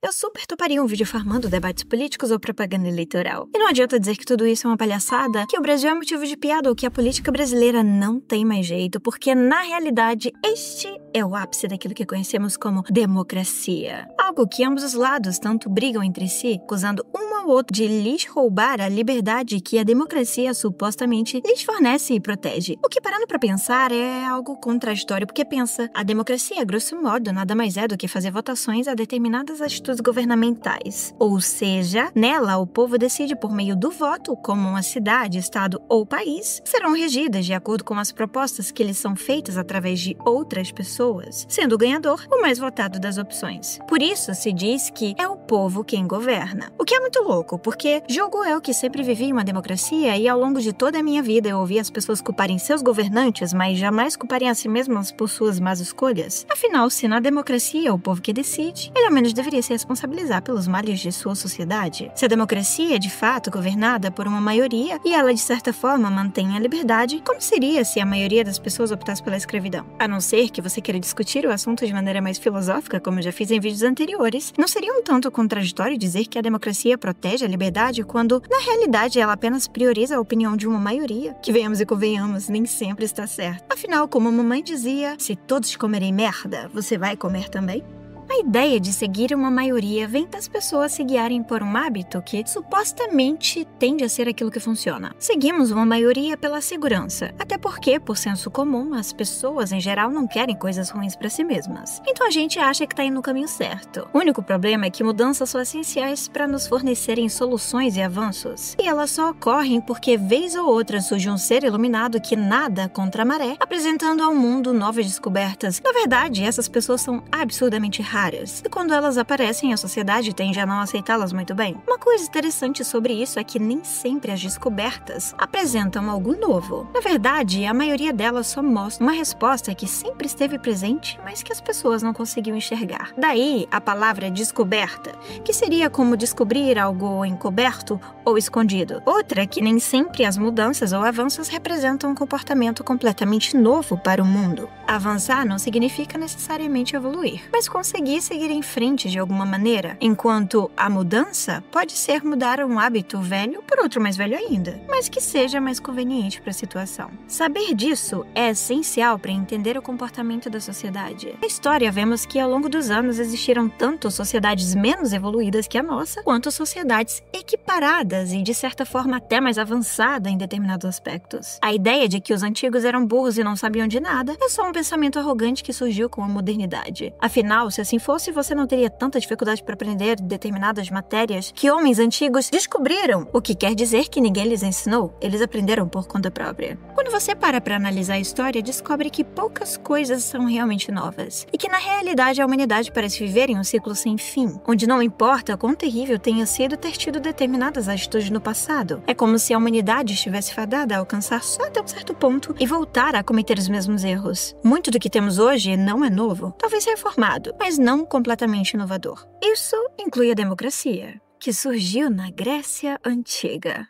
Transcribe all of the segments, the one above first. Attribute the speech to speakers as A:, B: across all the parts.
A: eu super toparia um vídeo farmando debates políticos ou propaganda eleitoral. E não adianta dizer que tudo isso é uma palhaçada, que o Brasil é motivo de piada ou que a política brasileira não tem mais jeito, porque na realidade este é o ápice daquilo que conhecemos como democracia. Algo que ambos os lados tanto brigam entre si, acusando um ao outro de lhes roubar a liberdade que a democracia supostamente lhes fornece e protege. O que, parando pra pensar, é algo contraditório, porque pensa, a democracia, grosso modo, nada mais é do que fazer votações a determinadas atitudes governamentais. Ou seja, nela o povo decide por meio do voto como uma cidade, estado ou país serão regidas de acordo com as propostas que lhes são feitas através de outras pessoas, sendo o ganhador o mais votado das opções. Por isso se diz que é o povo quem governa. O que é muito louco, porque julgo eu que sempre vivi em uma democracia e ao longo de toda a minha vida eu ouvi as pessoas culparem seus governantes, mas jamais culparem a si mesmas por suas más escolhas. Afinal, se na democracia é o povo que decide, ele ao menos deveria se responsabilizar pelos males de sua sociedade. Se a democracia é de fato governada por uma maioria e ela de certa forma mantém a liberdade, como seria se a maioria das pessoas optasse pela escravidão? A não ser que você queira discutir o assunto de maneira mais filosófica, como eu já fiz em vídeos anteriores, não seria um tanto contraditório dizer que a democracia protege a liberdade quando, na realidade, ela apenas prioriza a opinião de uma maioria? Que venhamos e convenhamos, nem sempre está certo. Afinal, como a mamãe dizia, se todos comerem merda, você vai comer também? A ideia de seguir uma maioria vem das pessoas se guiarem por um hábito que supostamente tende a ser aquilo que funciona. Seguimos uma maioria pela segurança, até porque, por senso comum, as pessoas em geral não querem coisas ruins para si mesmas. Então a gente acha que está indo no caminho certo. O único problema é que mudanças são essenciais para nos fornecerem soluções e avanços. E elas só ocorrem porque vez ou outra surge um ser iluminado que nada contra a maré, apresentando ao mundo novas descobertas. Na verdade, essas pessoas são absurdamente raras. E quando elas aparecem, a sociedade tende a não aceitá-las muito bem. Uma coisa interessante sobre isso é que nem sempre as descobertas apresentam algo novo. Na verdade, a maioria delas só mostra uma resposta que sempre esteve presente, mas que as pessoas não conseguiam enxergar. Daí, a palavra descoberta, que seria como descobrir algo encoberto ou escondido. Outra que nem sempre as mudanças ou avanços representam um comportamento completamente novo para o mundo. Avançar não significa necessariamente evoluir, mas conseguir seguir em frente de alguma maneira, enquanto a mudança pode ser mudar um hábito velho por outro mais velho ainda, mas que seja mais conveniente para a situação. Saber disso é essencial para entender o comportamento da sociedade. Na história, vemos que ao longo dos anos existiram tanto sociedades menos evoluídas que a nossa, quanto sociedades equiparadas e, de certa forma, até mais avançadas em determinados aspectos. A ideia de que os antigos eram burros e não sabiam de nada é só um pensamento arrogante que surgiu com a modernidade. Afinal, se assim fosse, você não teria tanta dificuldade para aprender determinadas matérias que homens antigos descobriram, o que quer dizer que ninguém lhes ensinou, eles aprenderam por conta própria. Quando você para analisar a história, descobre que poucas coisas são realmente novas, e que na realidade a humanidade parece viver em um ciclo sem fim, onde não importa quão terrível tenha sido ter tido determinadas atitudes no passado, é como se a humanidade estivesse fadada a alcançar só até um certo ponto e voltar a cometer os mesmos erros. Muito do que temos hoje não é novo, talvez reformado, mas não completamente inovador. Isso inclui a democracia, que surgiu na Grécia Antiga.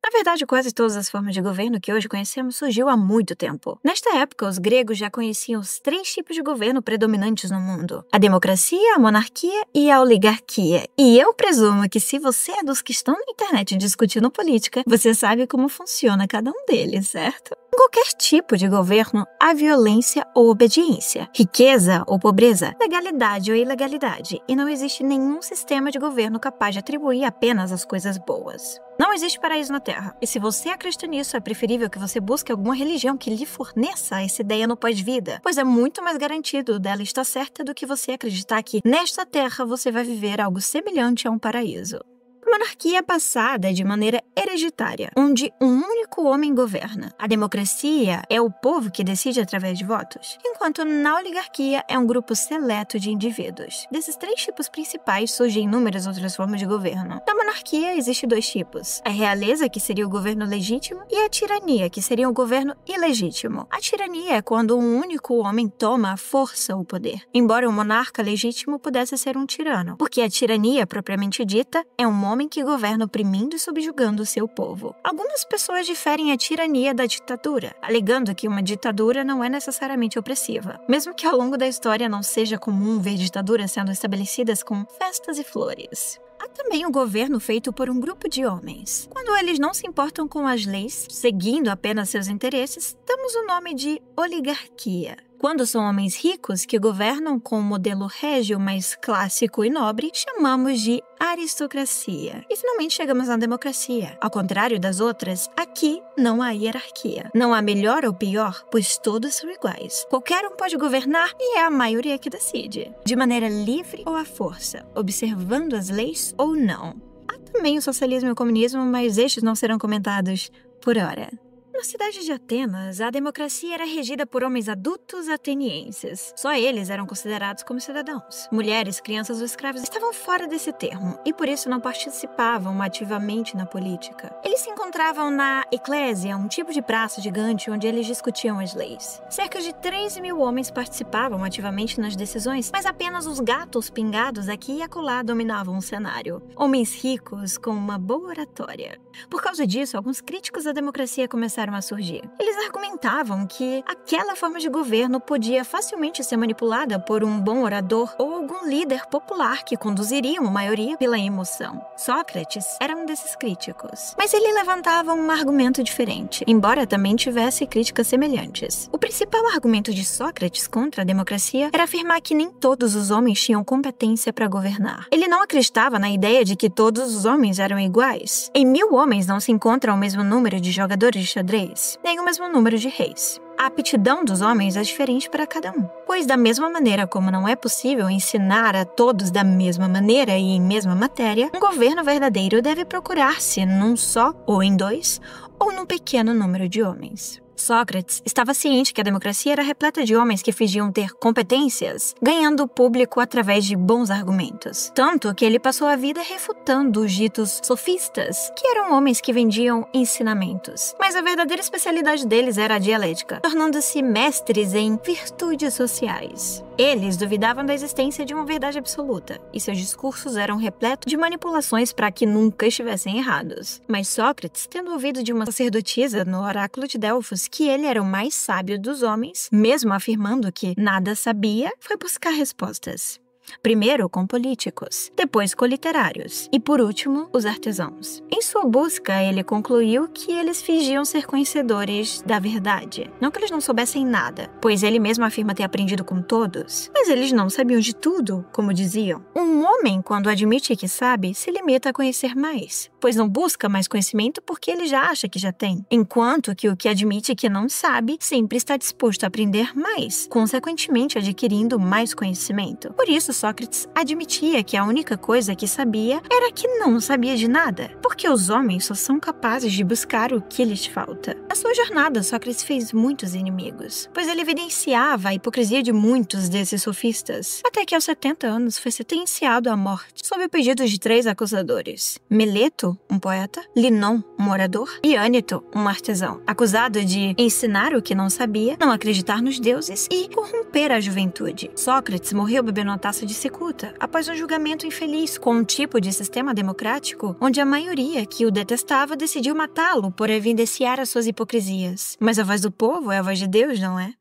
A: Na verdade, quase todas as formas de governo que hoje conhecemos surgiu há muito tempo. Nesta época, os gregos já conheciam os 3 tipos de governo predominantes no mundo: a democracia, a monarquia e a oligarquia. E eu presumo que se você é dos que estão na internet discutindo política, você sabe como funciona cada um deles, certo? Em qualquer tipo de governo, há violência ou obediência, riqueza ou pobreza, legalidade ou ilegalidade, e não existe nenhum sistema de governo capaz de atribuir apenas as coisas boas. Não existe paraíso na Terra, e se você acredita nisso, é preferível que você busque alguma religião que lhe forneça essa ideia no pós-vida, pois é muito mais garantido dela estar certa do que você acreditar que nesta Terra você vai viver algo semelhante a um paraíso. A monarquia é passada de maneira hereditária, onde um único homem governa. A democracia é o povo que decide através de votos, enquanto na oligarquia é um grupo seleto de indivíduos. Desses 3 tipos principais surgem inúmeras outras formas de governo. Na monarquia existem 2 tipos: a realeza, que seria o governo legítimo, e a tirania, que seria o governo ilegítimo. A tirania é quando um único homem toma à força o poder, embora o monarca legítimo pudesse ser um tirano, porque a tirania propriamente dita é um homem homem que governa oprimindo e subjugando o seu povo. Algumas pessoas diferem a tirania da ditadura, alegando que uma ditadura não é necessariamente opressiva, mesmo que ao longo da história não seja comum ver ditaduras sendo estabelecidas com festas e flores. Há também o governo feito por um grupo de homens. Quando eles não se importam com as leis, seguindo apenas seus interesses, damos o nome de oligarquia. Quando são homens ricos que governam com um modelo régio mais clássico e nobre, chamamos de aristocracia. E finalmente chegamos na democracia. Ao contrário das outras, aqui não há hierarquia. Não há melhor ou pior, pois todos são iguais. Qualquer um pode governar e é a maioria que decide. De maneira livre ou à força, observando as leis ou não. Há também o socialismo e o comunismo, mas estes não serão comentados por hora. Na cidade de Atenas, a democracia era regida por homens adultos atenienses. Só eles eram considerados como cidadãos. Mulheres, crianças ou escravos estavam fora desse termo e por isso não participavam ativamente na política. Eles se encontravam na eclésia, um tipo de praça gigante onde eles discutiam as leis. Cerca de 3.000 homens participavam ativamente nas decisões, mas apenas os gatos pingados aqui e acolá dominavam o cenário. Homens ricos com uma boa oratória. Por causa disso, alguns críticos da democracia começaram a surgir. Eles argumentavam que aquela forma de governo podia facilmente ser manipulada por um bom orador ou algum líder popular que conduziria uma maioria pela emoção. Sócrates era um desses críticos. Mas ele levantava um argumento diferente, embora também tivesse críticas semelhantes. O principal argumento de Sócrates contra a democracia era afirmar que nem todos os homens tinham competência para governar. Ele não acreditava na ideia de que todos os homens eram iguais. Em 1.000 homens não se encontra o mesmo número de jogadores de xadrez, nem o mesmo número de reis. A aptidão dos homens é diferente para cada um, pois da mesma maneira como não é possível ensinar a todos da mesma maneira e em mesma matéria, um governo verdadeiro deve procurar-se num só, ou em dois, ou num pequeno número de homens. Sócrates estava ciente que a democracia era repleta de homens que fingiam ter competências, ganhando o público através de bons argumentos. Tanto que ele passou a vida refutando os ditos sofistas, que eram homens que vendiam ensinamentos. Mas a verdadeira especialidade deles era a dialética, tornando-se mestres em virtudes sociais. Eles duvidavam da existência de uma verdade absoluta, e seus discursos eram repletos de manipulações para que nunca estivessem errados. Mas Sócrates, tendo ouvido de uma sacerdotisa no oráculo de Delfos que ele era o mais sábio dos homens, mesmo afirmando que nada sabia, foi buscar respostas. Primeiro com políticos, depois com literários e, por último, os artesãos. Em sua busca, ele concluiu que eles fingiam ser conhecedores da verdade. Não que eles não soubessem nada, pois ele mesmo afirma ter aprendido com todos, mas eles não sabiam de tudo, como diziam. Um homem, quando admite que sabe, se limita a conhecer mais, pois não busca mais conhecimento porque ele já acha que já tem, enquanto que o que admite que não sabe sempre está disposto a aprender mais, consequentemente adquirindo mais conhecimento. Por isso, Sócrates admitia que a única coisa que sabia era que não sabia de nada, porque os homens só são capazes de buscar o que lhes falta. Na sua jornada, Sócrates fez muitos inimigos, pois ele evidenciava a hipocrisia de muitos desses sofistas, até que aos 70 anos foi sentenciado à morte, sob o pedido de 3 acusadores: Meleto, um poeta; Linon, um orador; e Ânito, um artesão, acusado de ensinar o que não sabia, não acreditar nos deuses e corromper a juventude. Sócrates morreu bebendo uma taça de cicuta, após um julgamento infeliz com um tipo de sistema democrático onde a maioria que o detestava decidiu matá-lo por evidenciar as suas hipocrisias. Mas a voz do povo é a voz de Deus, não é?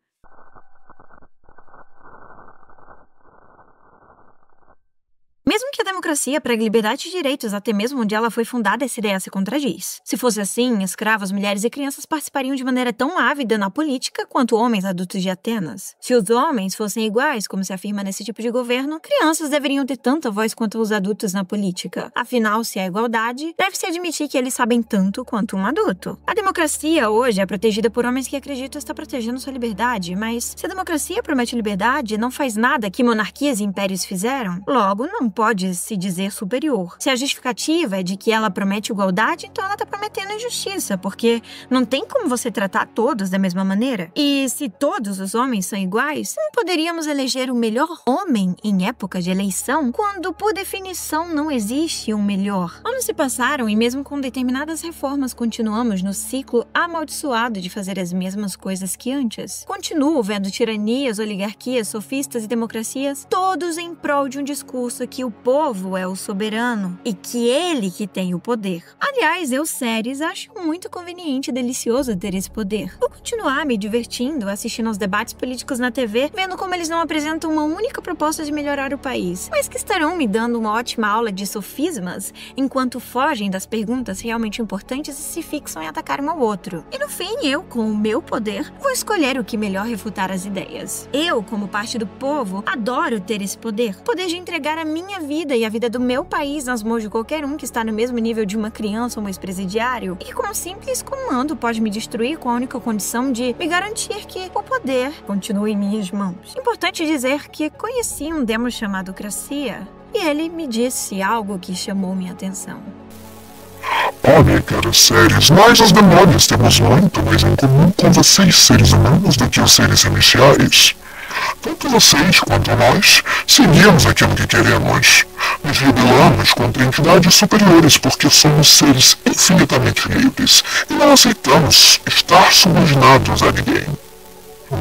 A: Mesmo que a democracia pregue liberdade e direitos, até mesmo onde ela foi fundada, essa ideia se contradiz. Se fosse assim, escravos, mulheres e crianças participariam de maneira tão ávida na política quanto homens adultos de Atenas. Se os homens fossem iguais, como se afirma nesse tipo de governo, crianças deveriam ter tanta voz quanto os adultos na política. Afinal, se há igualdade, deve-se admitir que eles sabem tanto quanto um adulto. A democracia hoje é protegida por homens que acreditam estar protegendo sua liberdade, mas se a democracia promete liberdade e não faz nada que monarquias e impérios fizeram, logo não pode se dizer superior. Se a justificativa é de que ela promete igualdade, então ela está prometendo injustiça, porque não tem como você tratar todos da mesma maneira. E se todos os homens são iguais, não poderíamos eleger o melhor homem em época de eleição, quando, por definição, não existe um melhor. Anos se passaram e mesmo com determinadas reformas continuamos no ciclo amaldiçoado de fazer as mesmas coisas que antes. Continuo vendo tiranias, oligarquias, sofistas e democracias, todos em prol de um discurso que o povo povo é o soberano e que ele que tem o poder. Aliás, eu, Ceres, acho muito conveniente e delicioso ter esse poder. Vou continuar me divertindo, assistindo aos debates políticos na TV, vendo como eles não apresentam uma única proposta de melhorar o país, mas que estarão me dando uma ótima aula de sofismas enquanto fogem das perguntas realmente importantes e se fixam em atacar um ao outro. E no fim, eu, com o meu poder, vou escolher o que melhor refutar as ideias. Eu, como parte do povo, adoro ter esse poder. O poder de entregar a minha vida e a vida do meu país nas mãos de qualquer um que está no mesmo nível de uma criança ou um ex-presidiário e que com um simples comando pode me destruir com a única condição de me garantir que o poder continue em minhas mãos. Importante dizer que conheci um demo chamado Cracia e ele me disse algo que chamou minha atenção.
B: Minha cara Ceres, nós os demônios temos muito mais em comum com vocês, seres humanos, do que os seres celestiais. Tanto vocês quanto nós seguimos aquilo que queremos. Nos rebelamos contra entidades superiores porque somos seres infinitamente livres e não aceitamos estar subordinados a ninguém.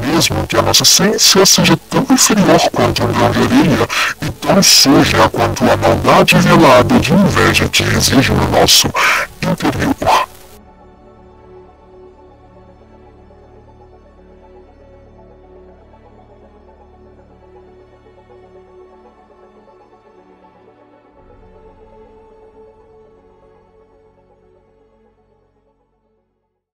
B: Mesmo que a nossa ciência seja tão inferior quanto um grão de areia e tão suja quanto a maldade velada de inveja que exige no nosso interior.